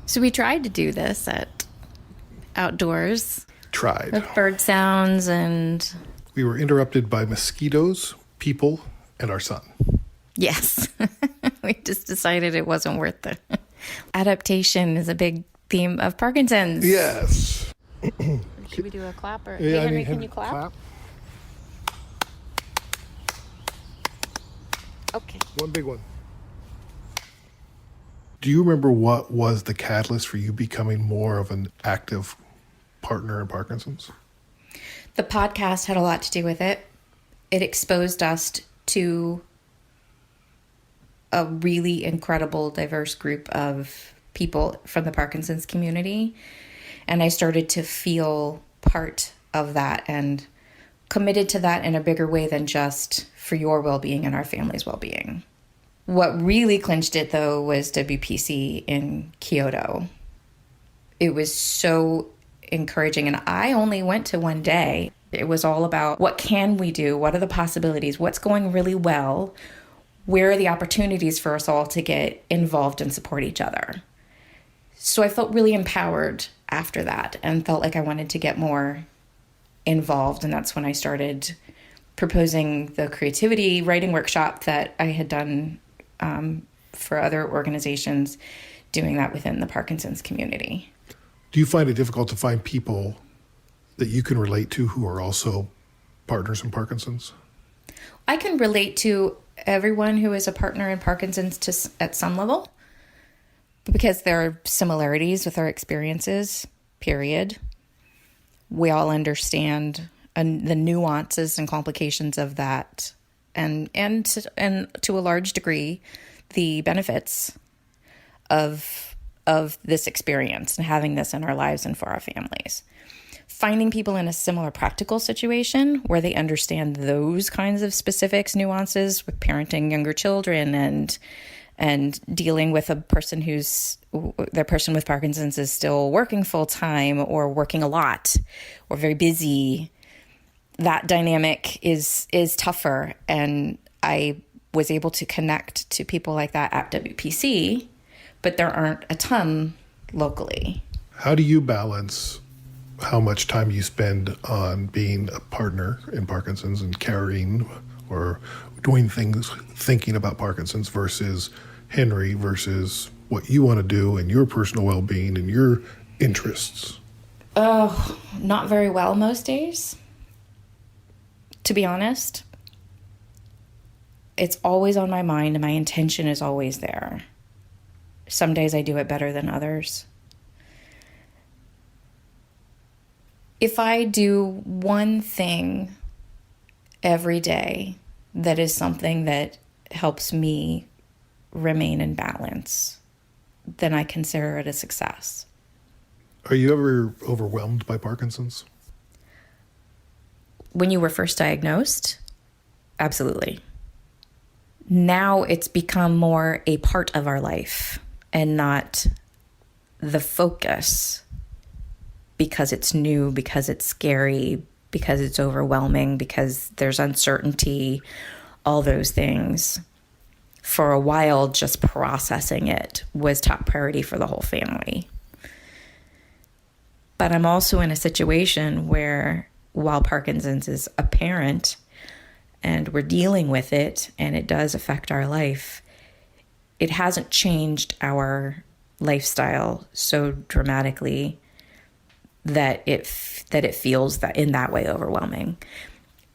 Speaker 4: So we tried to do this at outdoors.
Speaker 1: Tried.
Speaker 4: With bird sounds and...
Speaker 1: We were interrupted by mosquitoes, people, and our son.
Speaker 4: Yes. We just decided it wasn't worth it. Adaptation is a big theme of Parkinson's.
Speaker 1: Yes.
Speaker 4: Should we do a clap? Or...
Speaker 1: Yeah,
Speaker 4: hey, Henry, can you clap? Okay.
Speaker 1: One big one. Do you remember what was the catalyst for you becoming more of an active partner in Parkinson's?
Speaker 4: The podcast had a lot to do with it. It exposed us to a really incredible, diverse group of people from the Parkinson's community. And I started to feel part of that and committed to that in a bigger way than just for your well-being and our family's well-being. What really clinched it, though, was WPC in Kyoto. It was so encouraging, and I only went to one day. It was all about what can we do? What are the possibilities? What's going really well? Where are the opportunities for us all to get involved and support each other? So I felt really empowered after that and felt like I wanted to get more involved, and that's when I started proposing the creativity writing workshop that I had done for other organizations, doing that within the Parkinson's community.
Speaker 1: Do you find it difficult to find people that you can relate to who are also partners in Parkinson's?
Speaker 4: I can relate to everyone who is a partner in Parkinson's at some level, because there are similarities with our experiences, period. We all understand the nuances and complications of that, and to a large degree, the benefits of this experience and having this in our lives and for our families. Finding people in a similar practical situation where they understand those kinds of specifics, nuances with parenting younger children and dealing with a person the person with Parkinson's is still working full time or working a lot or very busy. That dynamic is tougher, and I was able to connect to people like that at WPC, but there aren't a ton locally. How
Speaker 1: do you balance how much time you spend on being a partner in Parkinson's and caring or doing things, thinking about Parkinson's versus Henry versus what you want to do and your personal well-being and your interests?
Speaker 4: Oh, not very well most days. To be honest, it's always on my mind and my intention is always there. Some days I do it better than others. If I do one thing every day that is something that helps me remain in balance, then I consider it a success.
Speaker 1: Are you ever overwhelmed by Parkinson's?
Speaker 4: When you were first diagnosed, absolutely. Now it's become more a part of our life and not the focus, because it's new, because it's scary, because it's overwhelming, because there's uncertainty, all those things. For a while, just processing it was top priority for the whole family. But I'm also in a situation where, while Parkinson's is apparent and we're dealing with it and it does affect our life, it hasn't changed our lifestyle so dramatically that it feels that in that way overwhelming.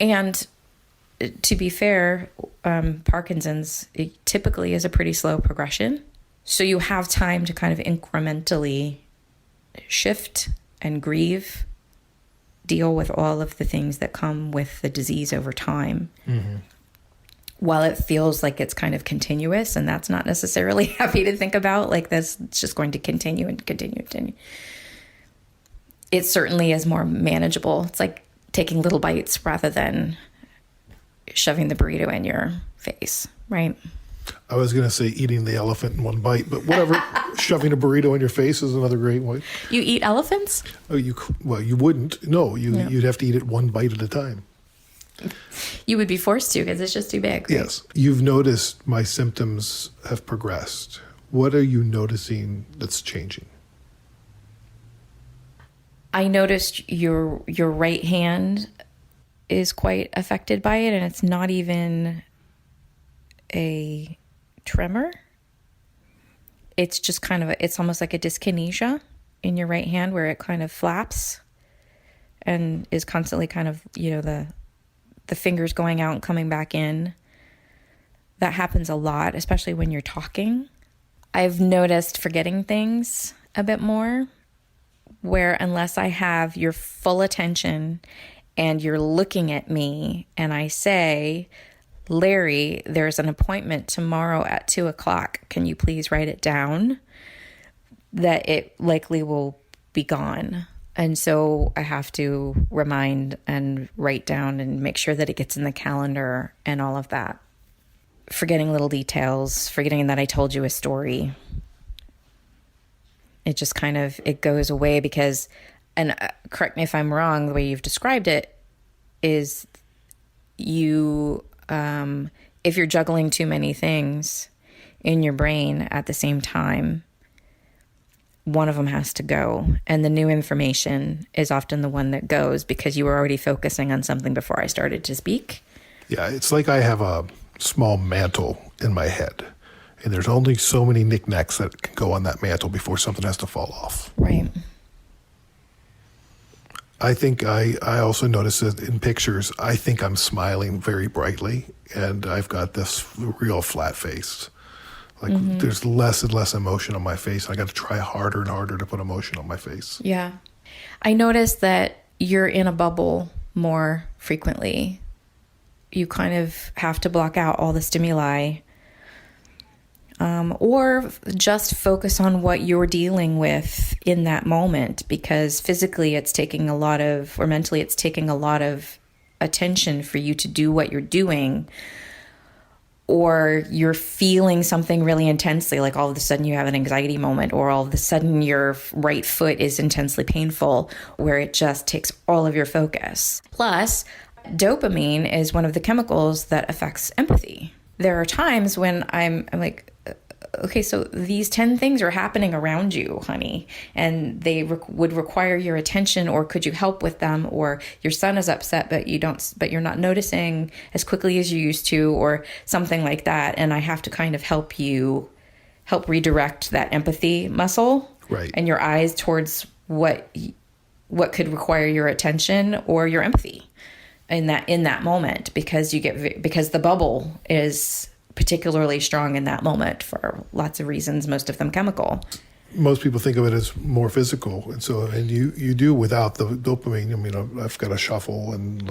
Speaker 4: And to be fair, Parkinson's typically is a pretty slow progression. So you have time to kind of incrementally shift and grieve, deal with all of the things that come with the disease over time. Mm-hmm. While it feels like it's kind of continuous, and that's not necessarily happy to think about, like this, it's just going to continue and continue and continue. It certainly is more manageable. It's like taking little bites rather than shoving the burrito in your face, right?
Speaker 1: I was going to say eating the elephant in one bite, but whatever. Shoving a burrito in your face is another great way.
Speaker 4: You eat elephants?
Speaker 1: Oh, you wouldn't. No, you'd have to eat it one bite at a time.
Speaker 4: You would be forced to because it's just too big. Right?
Speaker 1: Yes. You've noticed my symptoms have progressed. What are you noticing that's changing?
Speaker 4: I noticed your right hand is quite affected by it, and it's not even a tremor. It's just kind of it's almost like a dyskinesia in your right hand where it kind of flaps and is constantly kind of, the fingers going out and coming back in. That happens a lot, especially when you're talking. I've noticed forgetting things a bit more, where unless I have your full attention and you're looking at me and I say, Larry, there's an appointment tomorrow at 2:00. Can you please write it down? That it likely will be gone. And so I have to remind and write down and make sure that it gets in the calendar and all of that. Forgetting little details, forgetting that I told you a story. It just kind of, it goes away because, and correct me if I'm wrong, the way you've described it is you, if you're juggling too many things in your brain at the same time, one of them has to go. And the new information is often the one that goes because you were already focusing on something before I started to speak.
Speaker 1: Yeah, it's like I have a small mantle in my head. And there's only so many knickknacks that can go on that mantle before something has to fall off.
Speaker 4: Right.
Speaker 1: I think I also notice that in pictures, I think I'm smiling very brightly, and I've got this real flat face. Like there's less and less emotion on my face. I got to try harder and harder to put emotion on my face.
Speaker 4: Yeah. I noticed that you're in a bubble more frequently. You kind of have to block out all the stimuli. Or just focus on what you're dealing with in that moment, because physically it's taking a lot of, or mentally it's taking a lot of attention for you to do what you're doing. Or you're feeling something really intensely, like all of a sudden you have an anxiety moment, or all of a sudden your right foot is intensely painful, where it just takes all of your focus. Plus, dopamine is one of the chemicals that affects empathy. There are times when I'm like, okay, so these 10 things are happening around you, honey, and they would require your attention, or could you help with them? Or your son is upset, but you're not noticing as quickly as you used to, or something like that. And I have to kind of help redirect that empathy muscle,
Speaker 1: right,
Speaker 4: and your eyes towards what could require your attention or your empathy in that moment, because because the bubble is particularly strong in that moment for lots of reasons, most of them chemical.
Speaker 1: Most people think of it as more physical, and you do without the dopamine. I mean, I've got to shuffle, and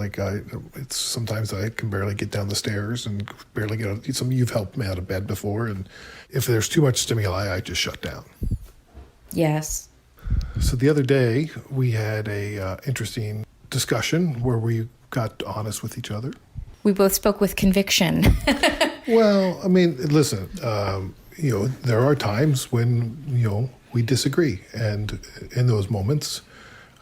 Speaker 1: sometimes I can barely get down the stairs and barely get out. You've helped me out of bed before, and if there's too much stimuli, I just shut down.
Speaker 4: Yes.
Speaker 1: So the other day we had a interesting discussion where we got honest with each other.
Speaker 4: We both spoke with conviction.
Speaker 1: Well, I mean, listen, there are times when, we disagree. And in those moments,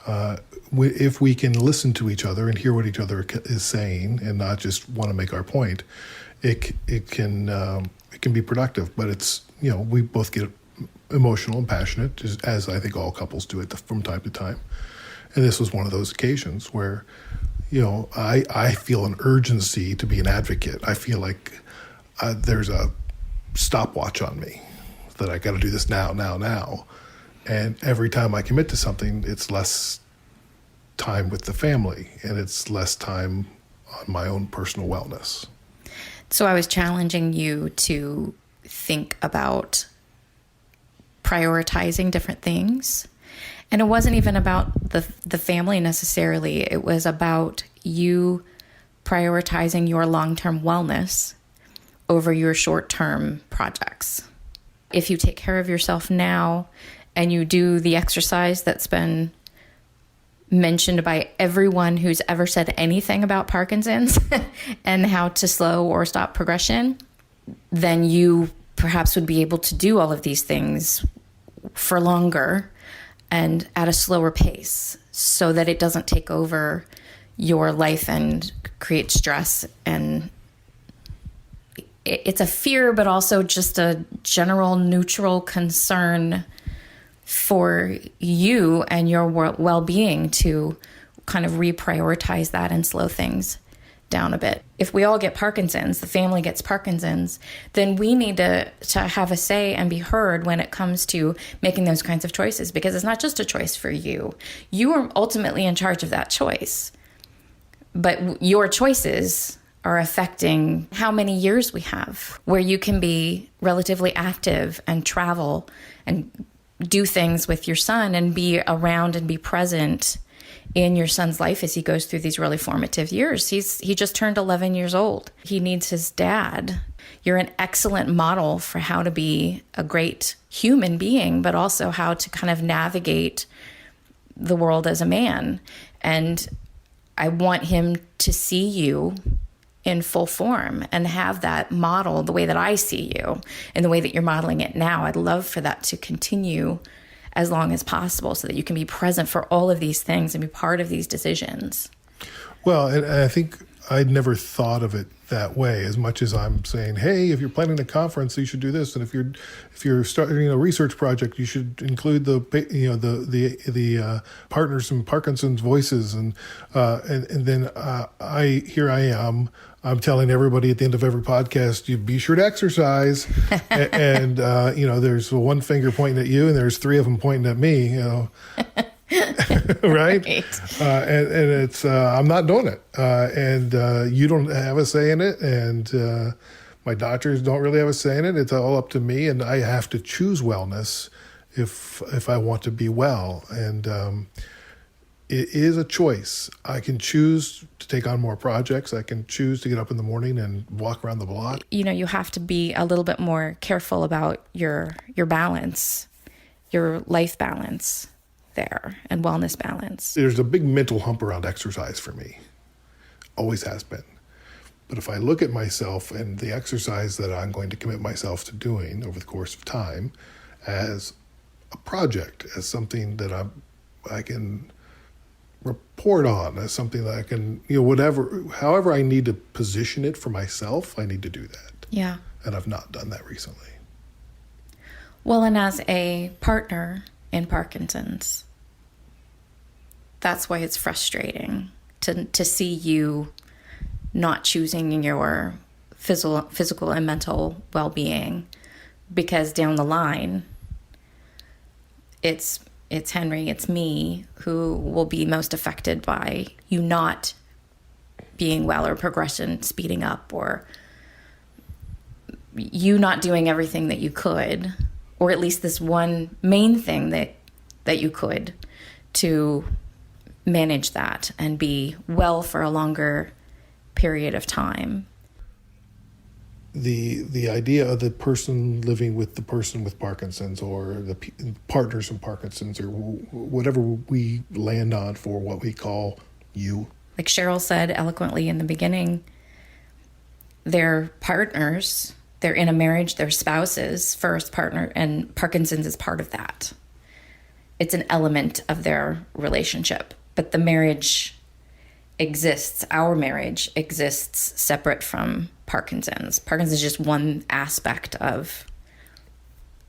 Speaker 1: if we can listen to each other and hear what each other is saying and not just want to make our point, it can be productive. But it's, we both get emotional and passionate, as I think all couples do it from time to time. And this was one of those occasions where, I feel an urgency to be an advocate. I feel like there's a stopwatch on me that I got to do this now. And every time I commit to something, it's less time with the family, and it's less time on my own personal wellness.
Speaker 4: So I was challenging you to think about prioritizing different things. And it wasn't even about the family necessarily. It was about you prioritizing your long-term wellness over your short-term projects. If you take care of yourself now and you do the exercise that's been mentioned by everyone who's ever said anything about Parkinson's and how to slow or stop progression, then you perhaps would be able to do all of these things for longer and at a slower pace so that it doesn't take over your life and create stress. And it's a fear, but also just a general neutral concern for you and your well-being to kind of reprioritize that and slow things down a bit. If we all get Parkinson's, the family gets Parkinson's, then we need to have a say and be heard when it comes to making those kinds of choices, because it's not just a choice for you. You are ultimately in charge of that choice, but your choices are affecting how many years we have where you can be relatively active and travel and do things with your son and be around and be present in your son's life as he goes through these really formative years. He just turned 11 years old. He needs his dad. You're an excellent model for how to be a great human being, but also how to kind of navigate the world as a man. And I want him to see you in full form and have that model the way that I see you and the way that you're modeling it now. I'd love for that to continue as long as possible so that you can be present for all of these things and be part of these decisions.
Speaker 1: Well, and I think I'd never thought of it that way, as much as I'm saying, hey, if you're planning a conference, you should do this, and if you're starting a research project, you should include the partners in Parkinson's voices, and then I'm telling everybody at the end of every podcast, you be sure to exercise, and there's one finger pointing at you, and there's three of them pointing at me, right? And it's I'm not doing it, and you don't have a say in it, and my doctors don't really have a say in it. It's all up to me, and I have to choose wellness if I want to be well, and it is a choice. I can choose to take on more projects. I can choose to get up in the morning and walk around the block.
Speaker 4: You have to be a little bit more careful about your balance, your life balance there, and wellness balance.
Speaker 1: There's a big mental hump around exercise for me. Always has been. But if I look at myself and the exercise that I'm going to commit myself to doing over the course of time as a project, as something that I can report on, as something that I can, however I need to position it for myself, I need to do that.
Speaker 4: Yeah.
Speaker 1: And I've not done that recently.
Speaker 4: Well, and as a partner in Parkinson's, that's why it's frustrating to see you not choosing your physical and mental well-being, because down the line, it's Henry, it's me who will be most affected by you not being well, or progression speeding up, or you not doing everything that you could, or at least this one main thing that you could to manage that and be well for a longer period of time.
Speaker 1: The idea of the person living with the person with Parkinson's, or the partners in Parkinson's, or whatever we land on for what we call you.
Speaker 4: Like Cheryl said eloquently in the beginning, they're partners, they're in a marriage, they're spouses, first partner, and Parkinson's is part of that. It's an element of their relationship, but the marriage exists, our marriage exists separate from Parkinson's. Parkinson's is just one aspect of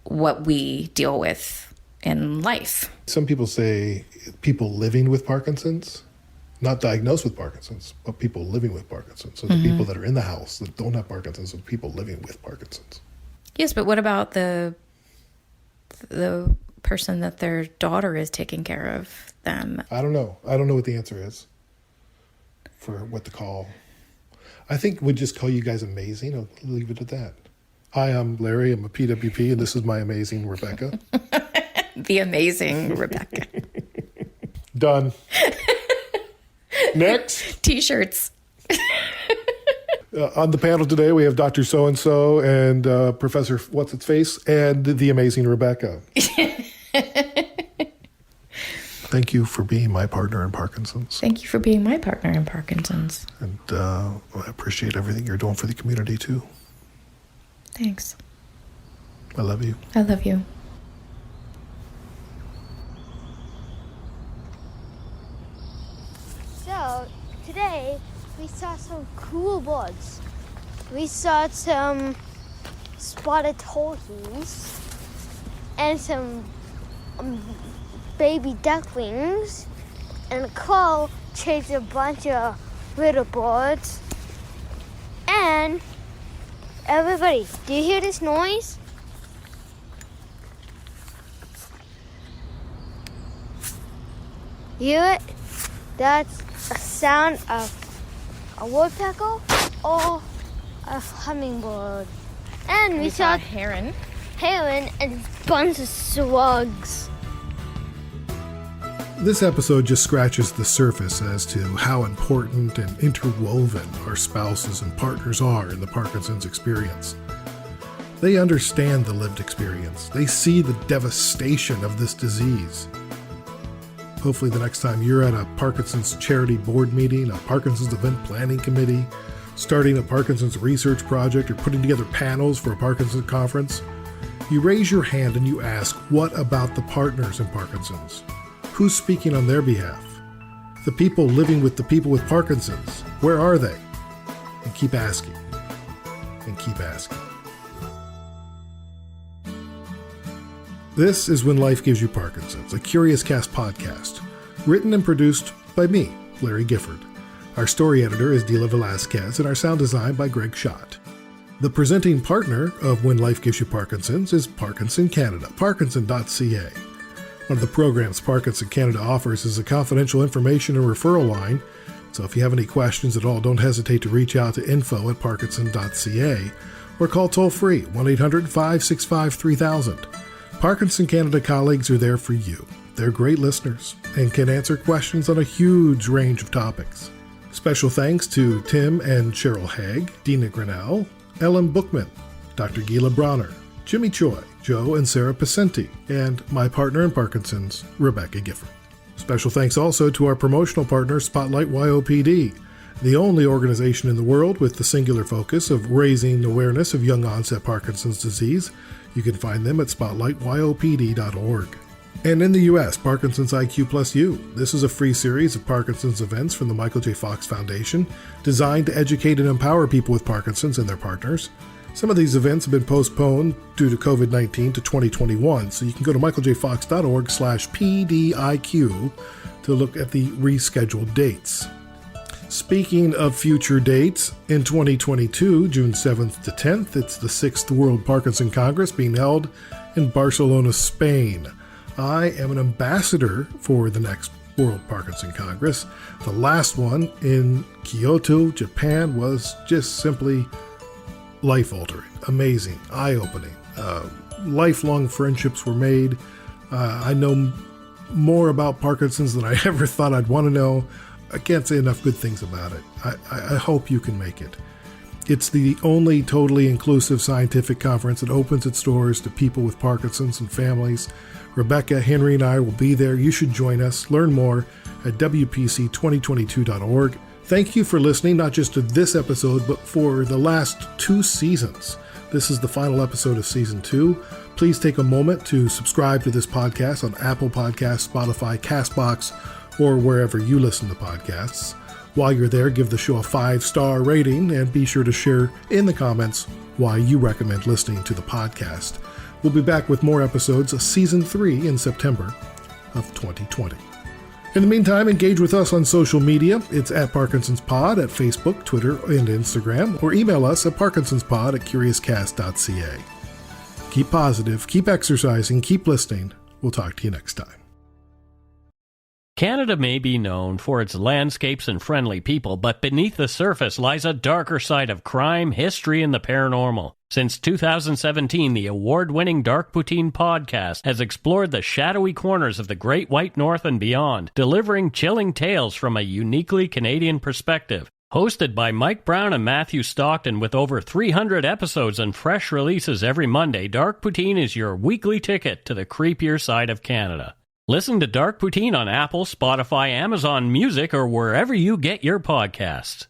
Speaker 4: what we deal with in life.
Speaker 1: Some people say people living with Parkinson's, not diagnosed with Parkinson's, but people living with Parkinson's. So the people that are in the house that don't have Parkinson's are people living with Parkinson's.
Speaker 4: Yes, but what about the person that their daughter is taking care of them?
Speaker 1: I don't know. I don't know what the answer is for what to call I think we'd just call you guys amazing. I'll leave it at that. Hi, I'm Larry. I'm a PWP, and this is my amazing Rebecca.
Speaker 4: The amazing Rebecca.
Speaker 1: Done. Next.
Speaker 4: T-shirts.
Speaker 1: On the panel today, we have Dr. So-and-so and Professor What's-Its-Face and the amazing Rebecca. Thank you for being my partner in Parkinson's.
Speaker 4: Thank you for being my partner in Parkinson's.
Speaker 1: And I appreciate everything you're doing for the community, too.
Speaker 4: Thanks.
Speaker 1: I love you.
Speaker 4: I love you.
Speaker 11: So, today we saw some cool birds. We saw some spotted turkeys and some baby ducklings, and a crow chased a bunch of little birds. And everybody, do you hear this noise? You hear it? That's a sound of a woodpecker or a hummingbird. And we saw
Speaker 4: a heron.
Speaker 11: Heron and a bunch of slugs.
Speaker 1: This episode just scratches the surface as to how important and interwoven our spouses and partners are in the Parkinson's experience. They understand the lived experience. They see the devastation of this disease. Hopefully the next time you're at a Parkinson's charity board meeting, a Parkinson's event planning committee, starting a Parkinson's research project, or putting together panels for a Parkinson's conference, you raise your hand and you ask, what about the partners in Parkinson's? Who's speaking on their behalf? The people living with the people with Parkinson's, where are they? And keep asking. And keep asking. This is When Life Gives You Parkinson's, a Curious Cast podcast, written and produced by me, Larry Gifford. Our story editor is Dila Velasquez, and our sound design by Greg Schott. The presenting partner of When Life Gives You Parkinson's is Parkinson Canada, parkinson.ca. One of the programs Parkinson Canada offers is a confidential information and referral line, so if you have any questions at all, don't hesitate to reach out to info@parkinson.ca or call toll-free 1-800-565-3000. Parkinson Canada colleagues are there for you. They're great listeners and can answer questions on a huge range of topics. Special thanks to Tim and Cheryl Haig, Dina Grinnell, Ellen Bookman, Dr. Gila Bronner, Jimmy Choi, Joe and Sarah Pacenti, and my partner in Parkinson's, Rebecca Gifford. Special thanks also to our promotional partner, Spotlight YOPD, the only organization in the world with the singular focus of raising awareness of young onset Parkinson's disease. You can find them at spotlightyopd.org. And in the U.S., Parkinson's IQ Plus You. This is a free series of Parkinson's events from the Michael J. Fox Foundation, designed to educate and empower people with Parkinson's and their partners. Some of these events have been postponed due to COVID-19 to 2021, so you can go to michaeljfox.org/PDIQ to look at the rescheduled dates. Speaking of future dates, in 2022, June 7th to 10th, it's the 6th World Parkinson Congress being held in Barcelona, Spain. I am an ambassador for the next World Parkinson Congress. The last one in Kyoto, Japan, was just simply life-altering, amazing, eye-opening. Lifelong friendships were made. I know more about Parkinson's than I ever thought I'd want to know. I can't say enough good things about it. I hope you can make it. It's the only totally inclusive scientific conference that opens its doors to people with Parkinson's and families. Rebecca, Henry, and I will be there. You should join us. Learn more at WPC2022.org. Thank you for listening, not just to this episode, but for the last 2 seasons. This is the final episode of Season 2. Please take a moment to subscribe to this podcast on Apple Podcasts, Spotify, CastBox, or wherever you listen to podcasts. While you're there, give the show a 5-star rating and be sure to share in the comments why you recommend listening to the podcast. We'll be back with more episodes of Season 3 in September of 2020. In the meantime, engage with us on social media. It's at Parkinson's Pod at Facebook, Twitter, and Instagram, or email us at parkinsonspod@curiouscast.ca. Keep positive, keep exercising, keep listening. We'll talk to you next time.
Speaker 12: Canada may be known for its landscapes and friendly people, but beneath the surface lies a darker side of crime, history, and the paranormal. Since 2017, the award-winning Dark Poutine podcast has explored the shadowy corners of the Great White North and beyond, delivering chilling tales from a uniquely Canadian perspective. Hosted by Mike Brown and Matthew Stockton with over 300 episodes and fresh releases every Monday, Dark Poutine is your weekly ticket to the creepier side of Canada. Listen to Dark Poutine on Apple, Spotify, Amazon Music, or wherever you get your podcasts.